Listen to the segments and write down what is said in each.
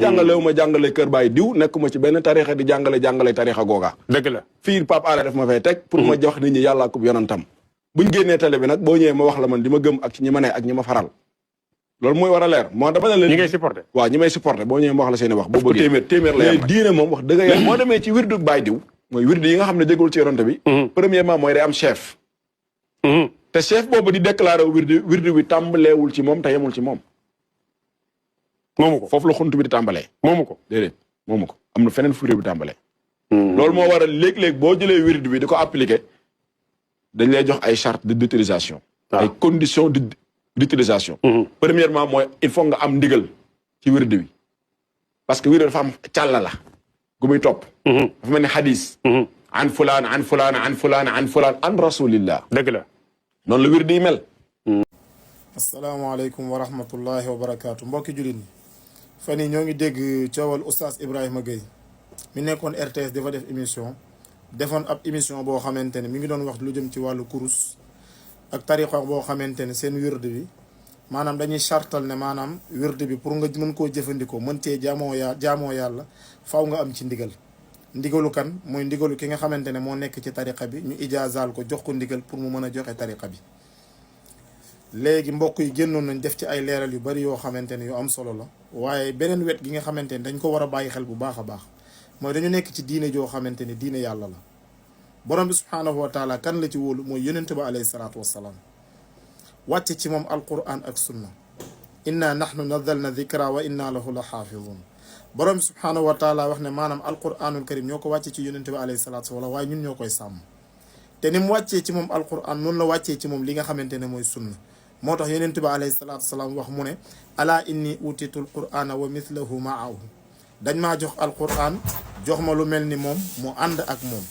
jàngalewu ma jàngale kër baay diw nekkuma ci benn tarixa di jàngale tarixa googa. dëgg la fii Pape Alé def ma fay teg. pour ma jox nit ñi yàlla ak yonantam. buñ génnee télé bi nag boo ñëwee ma wax la man di ma gëm ak ci ñi ma ne ak ñi ma faral. loolu mooy war a leer moo dama ne leen. ñi ngay supporté. waaw ñi may supporté boo ñëwee ma wax la seen i wax. boo bëggee téeméer la yem diine moom wax dëgg yàlla moo demee ci wirdu baay diw. mooy wirdu yi nga xam ne jégul ci yonante bi. premièrement mooy day am chef. te chef boobu di déclaré wirdu bi tàmbaleewul ci moom te yemul ci moom. moomu ko foofu la xunt bi di tàmbalee. moomu ko déedéet moomu ko am na feneen fu wirdu bi tàmbalee. loolu moo waral léeg-léeg boo jëlee wirdu bi di ko appliqué dañ lay jox ay charte d'utilisation. ay conditions d'utilisation. premièrement mooy il faut nga am ndigal ci wirdu bi parce que wirdu dafa am càlla la gu muy topp. dafa mel ni xadis. an fulaan an fulaan an fulaan an fulaan an rasulillah. dëgg la noonu la wirdu yi mel. asalaamaaleykum wa rahmatullahi wa barakaatu mbokki jullit ñi fan yii ñoo ngi dégg coowal oustaz Ibrahima Gueye mi nekkoon RTS dafa def émission defoon ab émission boo xamante ne mi ngi doon wax lu jëm ci wàllu kurus ak tariqa boo xamante ne seen wirde bi maanaam dañuy chartal ne maanaam wirde bi pour nga mën koo jëfandikoo mën cee jaamoo yàlla faw nga am ci ndigal. ndigalu kan mooy ndigalu ki nga xamante ne moo nekk ci tariqa bi ñu ijaazaal ko jox ko ndigal pour mu mën a joxe tariqa bi. léegi mbokk yi génnoon nañ def ci ay leeral yu bari yoo xamante ne yu am solo la waaye beneen wet gi nga xamante ne dañ ko war a bàyyi xel bu baax a baax mooy dañu nekk ci diine joo xamante ne diine yàlla la borom bi subhaanahu wa taala kan la ci wóolu mooy yonent ba alayhi salaatu wassalaam wàcce ci moom alquran ak sunna inna nahnu nazzalna dhikra wa inna lahu la xaafidun borom bi subhaanahu wa taala wax ne maanaam alquranul karim ñoo ko wàcce ci yonent ba alayhi salaatu wassalaam waaye ñun ñoo koy sàmm te ni mu wàccee ci moom alquran noonu la wàccee ci moom li nga xamante ne mooy sunna moo tax yonent bi alayhi salaatu wasalaam wax mu ne ala inni utitu alqur'ana wa mithlahu maahu dañ maa jox alqur'an jox ma lu mel ni moom mu ànd ak moom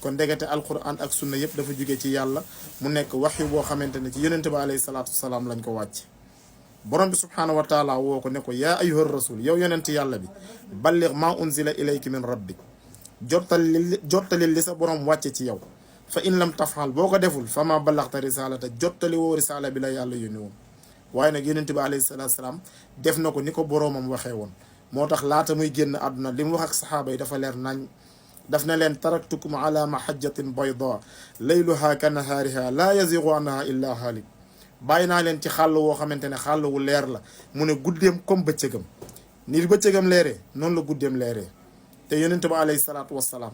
kon ndegete alqur'an ak sunna yëpp dafa jóge ci yàlla mu nekk waxyu boo xamante ne ci yonent bi alayhi salaatu wasalaam lañ ko wàcc borom bi subhaanahu wa taala woo ko ne ko yaa ayyuha rasul yow yonent yàlla bi balligh ma unzila ilayki min rabbik jottali li sa borom wàcce ci yow fa in lam tafal boo ko deful fa ma ballaxta risalata jottali woo risala bi la yàlla yónni woon waaye nag yonent bi alayhi salaatu salaam def na ko ni ko boroomam waxee woon moo tax laata muy génn àdduna li mu wax ak saxaaba yi dafa leer nañ daf na leen taraktukum ala mahajjatin bayda layluha ka nahaariha laa yazigu anha illa haalik bàyyi naa leen ci xàll woo xamante ne xàll wu leer la mu ne guddeem comme bëccëgam ni bëccëgam leeree noonu la guddeem leeree te yonent bi alayhi salaatu wassalaam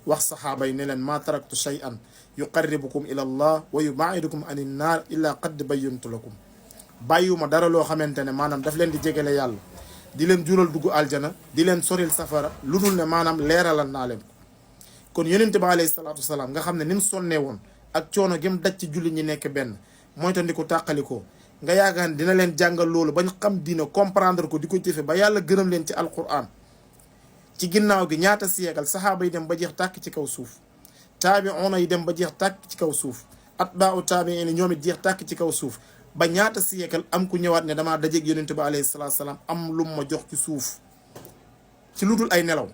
wax saxaaba yi ne leen maa taraktu shay'an yuqarribukum ila allah wa yubaidukum ani naar illa qad bayyantu lakum bàyyiwuma dara loo xamante ne maanaam daf leen di jegele yàlla di leen jural dugg aljana di leen soril safara lu dul ne maanaam leeralal naa leen ko kon yonente bi alayhi salaatu wasalaam nga xam ne ni mu sonnee woon ak coono gi mu daj ci julli ñi nekk benn mooy tan di ko tàqalikoo nga yaakaar ne dina leen jàngal loolu bañ xam diina comprendre ko di ko jëfe ba yàlla gërëm leen ci alquran ci ginnaaw gi ñaata siyeekal saxaaba yi dem ba jeex tàkk ci kaw suuf taabi'una yi dem ba jeex tàkk ci kaw suuf atbaa'u taabi'iin ñoom it jeex tàkk ci kaw suuf ba ñaata siyeekal am ku ñëwaat ne damaa dajeeg yonente bi alayhi salaatu salaam am lu ma jox ci suuf ci lu dul ay nelaw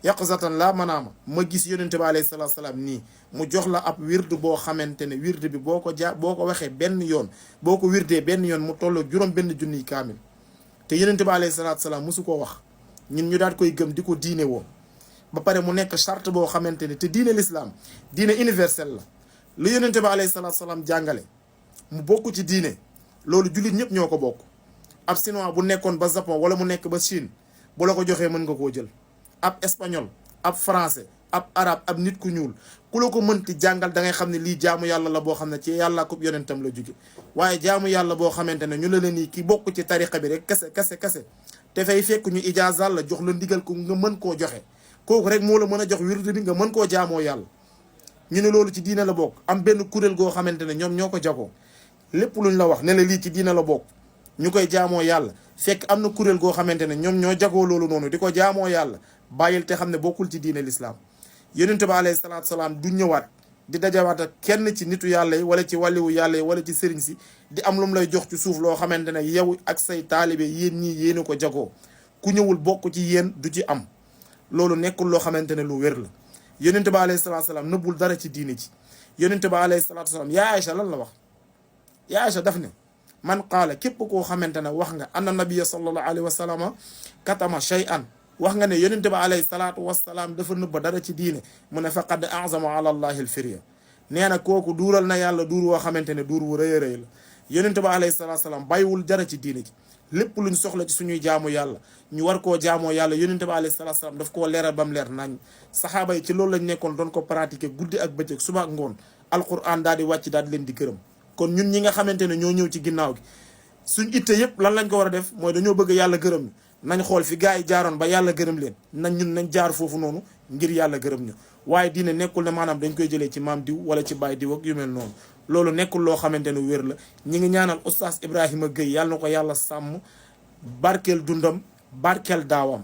yaqzatan laa manaama ma gis yonente bi alayhi salaatu salaam nii mu jox la ab wird boo xamante ne wird bi boo ko waxee benn yoon boo ko wirdee benn yoon mu tolloo juróom benn junniy kaamil te yonente bi alayhi salaatu salaam mosu koo wax ñun ñu daal koy gëm di ko diine woo ba pare mu nekk charte boo xamante ne te diine l'islam diine universel la lu yonente bi alayhi salaatu salaam jàngale mu bokk ci diine loolu jullit ñëpp ñoo ko bokk ab chinois bu nekkoon ba Japon wala mu nekk ba Chine bu la ko joxee mën nga koo jël ab espagnol ab français ab arabe ab nit ku ñuul ku la ko mënti jàngal da ngay xam ne lii jaamu yàlla la boo xam ne ci yàlla ko yonentam la jóge waaye jaamu yàlla boo xamante ne ñu la leen nii ki bokk ci tariqa bi rek kese te fay fekk ñu ijaazal la jox la ndigal ko nga mën koo joxe kooku rek moo la mën a jox wirdu bi nga mën koo jaamoo yàlla ñu ne loolu ci diine la bokk am benn kuréel goo xamante ne ñoom ñoo ko jagoo lépp luñ la wax ne la lii ci diine la bokk ñu koy jaamoo yàlla fekk am na kuréel goo xamante ne ñoom ñoo jagoo loolu noonu di ko jaamoo yàlla bàyyil te xam ne bokkul ci diine l'islam yonente ba alayhi salaatu salaam du ñëwaat di dajawaat ak kenn ci nitu yàlla yi wala ci wàlliwu yàlla yi wala ci sëriñ si di am lu mu lay jox ci suuf loo xamante ne yow ak say taalibe yéen ñii yéen a ko jagoo ku ñëwul bokk ci yéen du ci am loolu nekkul loo xamante ne lu wér la yonente ba alayhi salaatu salaam nëbbul dara ci diine ci yonente ba alayhi salaatu salaam yaa Aïcha lan la wax yaa Aïcha daf ne man qaala képp koo xamante ne wax nga anna nabiyya sallallahu alayhi wa sallam katama shay'an wax nga ne yonente ba alayhi salaatu wassalaam dafa nëbba dara ci diine mu ne faqad a'zama ala allahi alfirya nee na kooku duural na yàlla duur woo xamante ne duur wu rëy a rëy la yonente ba alayhi salaatu wassalaam bàyyiwul dara ci diine ji lépp luñ soxla ci suñuy jaamu yàlla ñu war koo jaamoo yàlla yonente ba alayhi salaatu wassalaam daf koo leeral ba mu leer nañ saxaaba yi ci loolu lañ nekkoon doon ko pratiquer guddi ak bëccëg suba ak ngoon alquran daal di wàcc daal di leen di gërëm kon ñun ñi nga xamante ne ñoo ñëw ci ginnaaw gi suñ itte yëpp lan lañ ko war a def mooy dañoo bëgg yàlla gërëm ñu nañ xool fi gars yi jaaroon ba yàlla gërëm leen nañ jaar foofu noonu ngir yàlla gërëm ñu waaye diine nekkul ne maanaam dañ koy jëlee ci maam diw wala ci baay diw ak yu mel noonu loolu nekkul loo xamante ne wér la ñi ngi ñaanal oustaz Ibrahima Gueye yàlla na ko yàlla sàmm barkeel dundam barkeel daawam